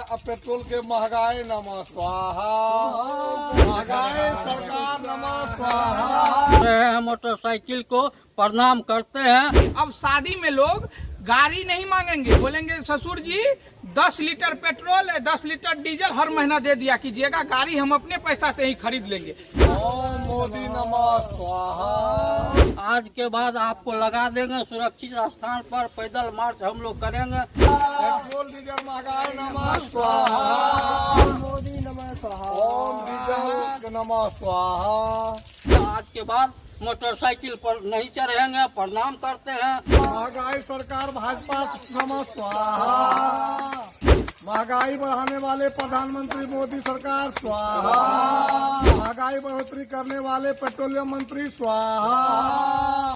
Petrol के महंगाई नमः स्वाहा, महंगाई सरकार नमः स्वाहा। मोटरसाइकिल को प्रणाम करते हैं। अब शादी में लोग गाड़ी नहीं मांगेंगे, बोलेंगे ससुर जी 10 लीटर पेट्रोल 10 लीटर डीजल हर महीना दे दिया कीजिएगा, गाड़ी हम अपने पैसा से ही खरीद लेंगे। ओम मोदी नमः स्वाहा। आज के बाद आपको लगा देंगे सुरक्षित स्थान पर, पैदल मार्च हम लोग करेंगे। पेट्रोल डीजल महंगाई नमः स्वाहा, मोदी नमः स्वाहा, ओम डीजल नमः स्वाहा। आज के बाद मोटरसाइकिल पर नहीं चढ़ेंगे, प्रणाम करते हैं। महंगाई सरकार भाजपा नमः स्वाहा, महंगाई बढ़ाने वाले प्रधानमंत्री मोदी सरकार स्वाहा, महंगाई बढ़ोतरी करने वाले पेट्रोलियम मंत्री स्वाहा।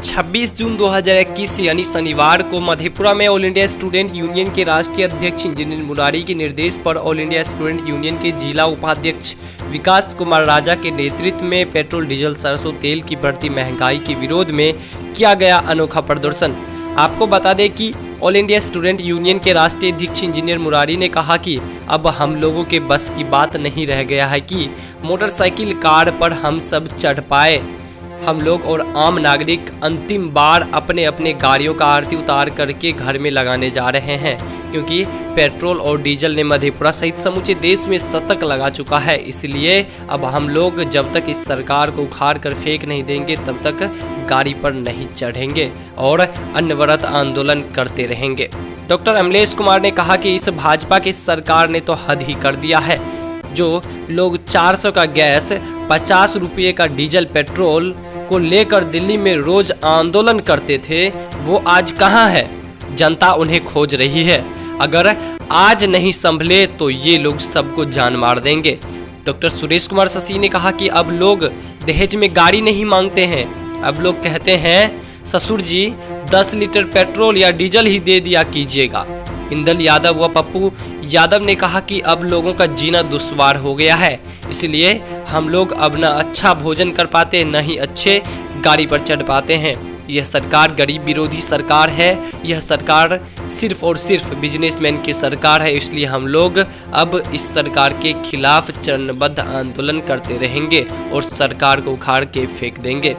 26 जून 2021 यानी शनिवार को मधेपुरा में ऑल इंडिया स्टूडेंट यूनियन के राष्ट्रीय अध्यक्ष इंजीनियर मुरारी के निर्देश पर ऑल इंडिया स्टूडेंट यूनियन के जिला उपाध्यक्ष विकास कुमार राजा के नेतृत्व में पेट्रोल डीजल सरसों तेल की बढ़ती महंगाई के विरोध में किया गया अनोखा प्रदर्शन। आपको बता दें कि ऑल इंडिया स्टूडेंट यूनियन के राष्ट्रीय अध्यक्ष इंजीनियर मुरारी ने कहा कि अब हम लोगों के बस की बात नहीं रह गया है कि मोटरसाइकिल कार पर हम सब चढ़ पाए। हम लोग और आम नागरिक अंतिम बार अपने अपने गाड़ियों का आरती उतार करके घर में लगाने जा रहे हैं, क्योंकि पेट्रोल और डीजल ने मधेपुरा सहित समूचे देश में शतक लगा चुका है। इसलिए अब हम लोग जब तक इस सरकार को उखाड़ कर फेंक नहीं देंगे तब तक गाड़ी पर नहीं चढ़ेंगे और अनवरत आंदोलन करते रहेंगे। डॉक्टर अमलेश कुमार ने कहा कि इस भाजपा की सरकार ने तो हद ही कर दिया है। जो लोग 400 का गैस 50 रुपये का डीजल पेट्रोल को लेकर दिल्ली में रोज आंदोलन करते थे, वो आज कहाँ है? जनता उन्हें खोज रही है। अगर आज नहीं संभले तो ये लोग सबको जान मार देंगे। डॉक्टर सुरेश कुमार शशि ने कहा कि अब लोग दहेज में गाड़ी नहीं मांगते हैं, अब लोग कहते हैं ससुर जी 10 लीटर पेट्रोल या डीजल ही दे दिया कीजिएगा। इंदल यादव व पप्पू यादव ने कहा कि अब लोगों का जीना दुश्वार हो गया है, इसलिए हम लोग अब न अच्छा भोजन कर पाते न ही अच्छे गाड़ी पर चढ़ पाते हैं। यह सरकार गरीब विरोधी सरकार है, यह सरकार सिर्फ और सिर्फ बिजनेसमैन की सरकार है। इसलिए हम लोग अब इस सरकार के खिलाफ चरणबद्ध आंदोलन करते रहेंगे और सरकार को उखाड़ के फेंक देंगे।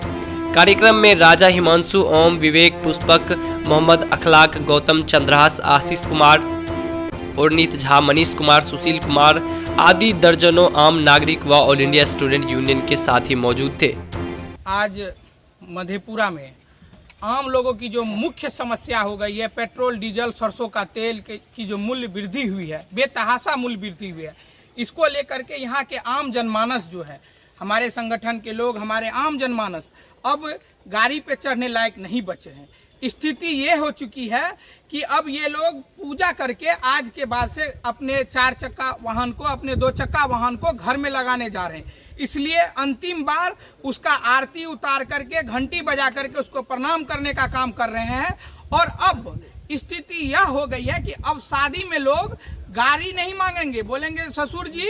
कार्यक्रम में राजा हिमांशु, ओम, विवेक, पुष्पक, मोहम्मद अखलाक, गौतम चंद्रहास, आशीष कुमार, उर्नीत झा, मनीष कुमार, सुशील कुमार आदि दर्जनों आम नागरिक व ऑल इंडिया स्टूडेंट यूनियन के साथी मौजूद थे। आज मधेपुरा में आम लोगों की जो मुख्य समस्या हो गई है, पेट्रोल डीजल सरसों का तेल की जो मूल्य वृद्धि हुई है, बेतहाशा मूल्य वृद्धि हुई है, इसको लेकर के यहाँ के आम जनमानस जो है, हमारे संगठन के लोग, हमारे आम जनमानस अब गाड़ी पे चढ़ने लायक नहीं बचे हैं। स्थिति ये हो चुकी है कि अब ये लोग पूजा करके आज के बाद से अपने 4 चक्का वाहन को, अपने 2 चक्का वाहन को घर में लगाने जा रहे हैं। इसलिए अंतिम बार उसका आरती उतार करके, घंटी बजा करके उसको प्रणाम करने का काम कर रहे हैं। और अब स्थिति यह हो गई है कि अब शादी में लोग गाड़ी नहीं मांगेंगे, बोलेंगे ससुर जी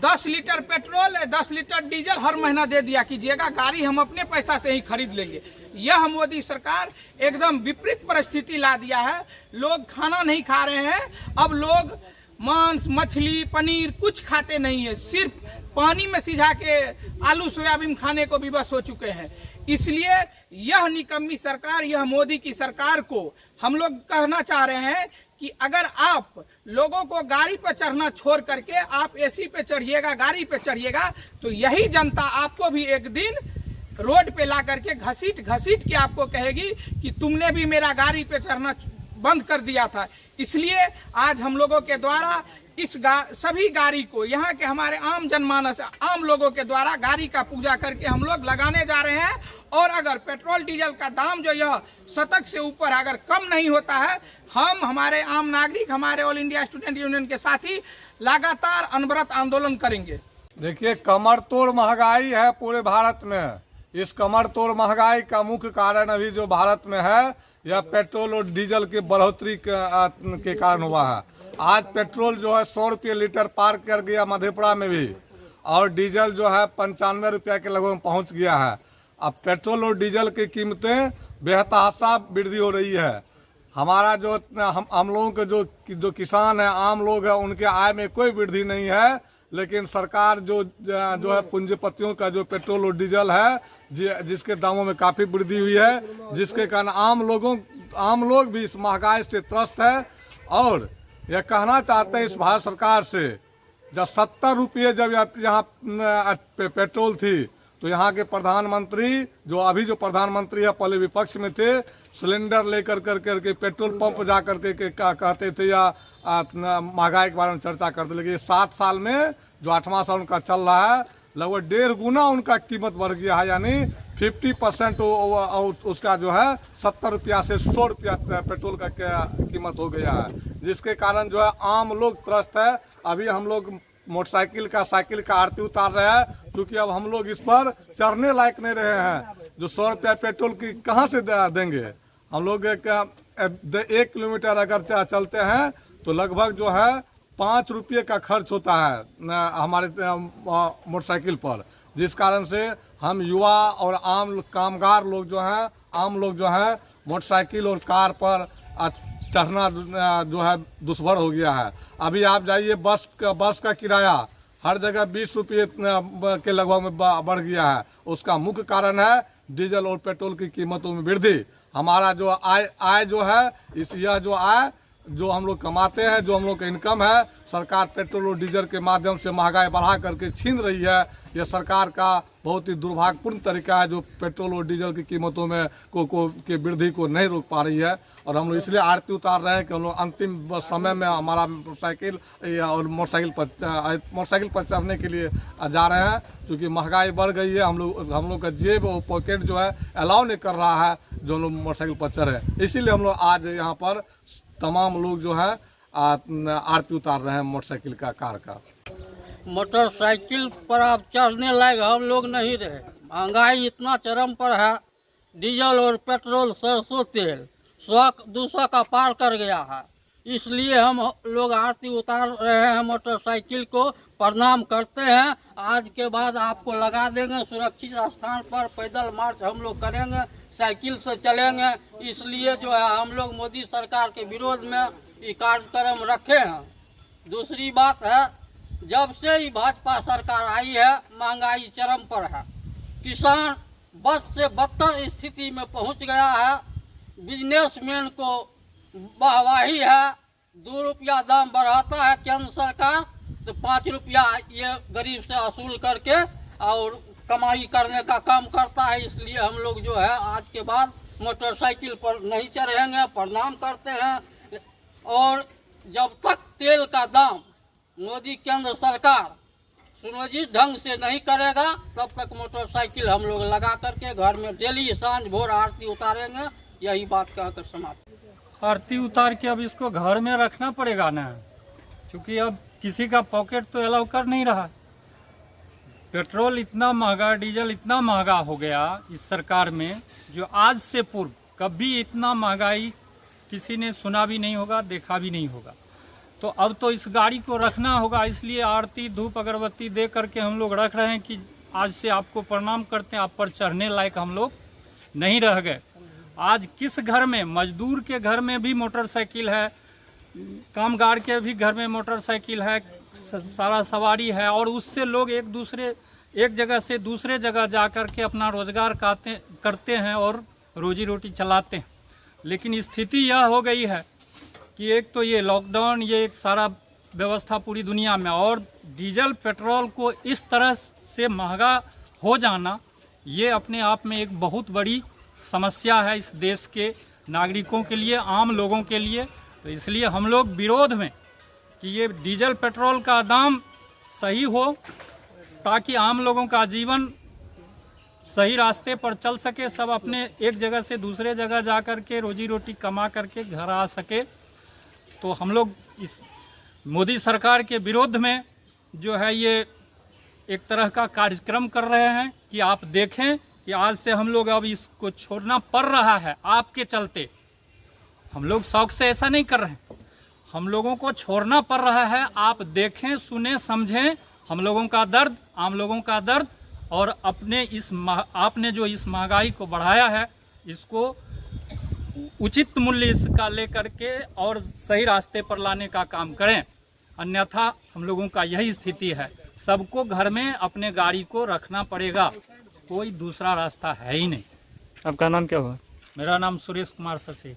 10 लीटर पेट्रोल 10 लीटर डीजल हर महीना दे दिया कीजिएगा, गाड़ी हम अपने पैसा से ही खरीद लेंगे। यह मोदी सरकार एकदम विपरीत परिस्थिति ला दिया है। लोग खाना नहीं खा रहे हैं, अब लोग मांस, मछली, पनीर कुछ खाते नहीं है, सिर्फ पानी में सिझा के आलू सोयाबीन खाने को विवश हो चुके हैं। इसलिए यह निकम्मी सरकार, यह मोदी की सरकार को हम लोग कहना चाह रहे हैं कि अगर आप लोगों को गाड़ी पर चढ़ना छोड़ करके आप एसी पे चढ़िएगा, गाड़ी पे चढ़िएगा, तो यही जनता आपको भी एक दिन रोड पे ला करके घसीट के आपको कहेगी कि तुमने भी मेरा गाड़ी पे चढ़ना बंद कर दिया था। इसलिए आज हम लोगों के द्वारा इस सभी गाड़ी को, यहाँ के हमारे आम जनमानस, आम लोगों के द्वारा गाड़ी का पूजा करके हम लोग लगाने जा रहे हैं। और अगर पेट्रोल डीजल का दाम जो यह शतक से ऊपर अगर कम नहीं होता है, हम हमारे आम नागरिक, हमारे ऑल इंडिया स्टूडेंट यूनियन के साथी लगातार अनवरत आंदोलन करेंगे। देखिए, कमर तोड़ महंगाई है पूरे भारत में। इस कमर तोड़ महंगाई का मुख्य कारण अभी जो भारत में है, यह पेट्रोल और डीजल की बढ़ोतरी के कारण हुआ है। आज पेट्रोल जो है 100 रुपये लीटर पार कर गया मधेपुरा में भी, और डीजल जो है 95 रुपये के लगभग पहुंच गया है। अब पेट्रोल और डीजल की कीमतें बेतहाशा वृद्धि हो रही है। हमारा जो हम लोगों के जो किसान है, आम लोग है, उनके आय में कोई वृद्धि नहीं है। लेकिन सरकार जो है पूंजीपतियों का जो पेट्रोल और डीजल है जिसके दामों में काफ़ी वृद्धि हुई है, जिसके कारण आम लोग भी इस महंगाई से त्रस्त है। और यह कहना चाहते हैं इस भारत सरकार से, जब 70 रुपये जब यहाँ पेट्रोल थी तो यहाँ के प्रधानमंत्री जो प्रधानमंत्री है पहले विपक्ष में थे, सिलेंडर लेकर करके पेट्रोल पंप जा करके कहते थे या महंगाई के बारे में चर्चा करते। लेकिन 7 साल में जो 8वां साल उनका चल रहा है, लगभग 1.5 गुना उनका कीमत बढ़ गया है। यानी 50% उसका जो है 70 रुपया से 100 रुपया पेट्रोल का कीमत हो गया है, जिसके कारण जो है आम लोग त्रस्त है। अभी हम लोग मोटरसाइकिल का आरती उतार रहे हैं, क्योंकि अब हम लोग इस पर चढ़ने लायक नहीं रहे हैं। जो 100 रुपया पेट्रोल की कहाँ से देंगे हम लोग? 1 किलोमीटर अगर चलते हैं तो लगभग जो है 5 रुपये का खर्च होता है हमारे मोटरसाइकिल पर, जिस कारण से हम युवा और आम कामगार लोग जो हैं मोटरसाइकिल और कार पर चढ़ना जो है दुष्भर हो गया है। अभी आप जाइए बस का किराया हर जगह 20 रुपये के लगभग में बढ़ गया है। उसका मुख्य कारण है डीजल और पेट्रोल की कीमतों में वृद्धि। हमारा जो आय जो है यह जो आय जो हम लोग कमाते हैं, जो हम लोग का इनकम है, सरकार पेट्रोल और डीजल के माध्यम से महंगाई बढ़ा करके छीन रही है। यह सरकार का बहुत ही दुर्भाग्यपूर्ण तरीका है, जो पेट्रोल और डीजल की कीमतों में की वृद्धि को नहीं रोक पा रही है। और हम लोग इसलिए आरती उतार रहे हैं कि हम लोग अंतिम समय में हमारा मोटरसाइकिल पर चढ़ने के लिए जा रहे हैं, क्योंकि महंगाई बढ़ गई है। हम लोग का जेब और पॉकेट जो है अलाउ नहीं कर रहा है जो लोग मोटरसाइकिल पर चढ़े। इसीलिए हम लोग आज यहाँ पर तमाम लोग जो है आरती उतार रहे हैं मोटरसाइकिल का, कार का। मोटरसाइकिल पर अब चढ़ने लायक हम लोग नहीं रहे। महंगाई इतना चरम पर है, डीजल और पेट्रोल, सरसों तेल 100-200 का पार कर गया है। इसलिए हम लोग आरती उतार रहे हैं मोटरसाइकिल को, प्रणाम करते हैं। आज के बाद आपको लगा देंगे सुरक्षित स्थान पर, पैदल मार्च हम लोग करेंगे, साइकिल से चलेंगे। इसलिए जो है हम लोग मोदी सरकार के विरोध में ये कार्यक्रम रखे हैं। दूसरी बात है, जब से ही भाजपा सरकार आई है महंगाई चरम पर है। किसान बस से बदतर स्थिति में पहुंच गया है। बिजनेसमैन को वाहवाही है, 2 रुपया दाम बढ़ाता है केंद्र सरकार तो 5 रुपया ये गरीब से वसूल करके और कमाई करने का काम करता है। इसलिए हम लोग जो है आज के बाद मोटरसाइकिल पर नहीं चढ़ेंगे, प्रणाम करते हैं। और जब तक तेल का दाम मोदी केंद्र सरकार सुनियोजित ढंग से नहीं करेगा, तब तक मोटरसाइकिल हम लोग लगा करके घर में डेली सांझ भोर आरती उतारेंगे। यही बात कहकर समाप्त। आरती उतार के अब इसको घर में रखना पड़ेगा ना, क्योंकि अब किसी का पॉकेट तो अलाउ कर नहीं रहा। पेट्रोल इतना महंगा, डीजल इतना महंगा हो गया इस सरकार में, जो आज से पूर्व कभी इतना महंगाई किसी ने सुना भी नहीं होगा, देखा भी नहीं होगा। तो अब तो इस गाड़ी को रखना होगा। इसलिए आरती धूप अगरबत्ती दे करके हम लोग रख रहे हैं कि आज से आपको प्रणाम करते हैं। आप पर चढ़ने लायक हम लोग नहीं रह गए। आज किस घर में, मजदूर के घर में भी मोटरसाइकिल है, कामगार के भी घर में मोटरसाइकिल है, सारा सवारी है, और उससे लोग एक जगह से दूसरे जगह जा कर के अपना रोजगार करते हैं और रोजी रोटी चलाते हैं। लेकिन स्थिति यह हो गई है कि एक तो ये लॉकडाउन, ये एक सारा व्यवस्था पूरी दुनिया में, और डीजल पेट्रोल को इस तरह से महंगा हो जाना, ये अपने आप में एक बहुत बड़ी समस्या है इस देश के नागरिकों के लिए, आम लोगों के लिए। तो इसलिए हम लोग विरोध में कि ये डीजल पेट्रोल का दाम सही हो, ताकि आम लोगों का जीवन सही रास्ते पर चल सके, सब अपने एक जगह से दूसरे जगह जा कर के रोजी रोटी कमा करके घर आ सके। तो हम लोग इस मोदी सरकार के विरोध में जो है ये एक तरह का कार्यक्रम कर रहे हैं कि आप देखें कि आज से हम लोग अब इसको छोड़ना पड़ रहा है आपके चलते। हम लोग शौक से ऐसा नहीं कर रहे हैं, हम लोगों को छोड़ना पड़ रहा है। आप देखें, सुने, समझें हम लोगों का दर्द, आम लोगों का दर्द, और अपने आपने जो इस महंगाई को बढ़ाया है, इसको उचित मूल्य इसका लेकर के और सही रास्ते पर लाने का काम करें, अन्यथा हम लोगों का यही स्थिति है। सबको घर में अपने गाड़ी को रखना पड़ेगा, कोई दूसरा रास्ता है ही नहीं। आपका नाम क्या हुआ? मेरा नाम सुरेश कुमार ससी।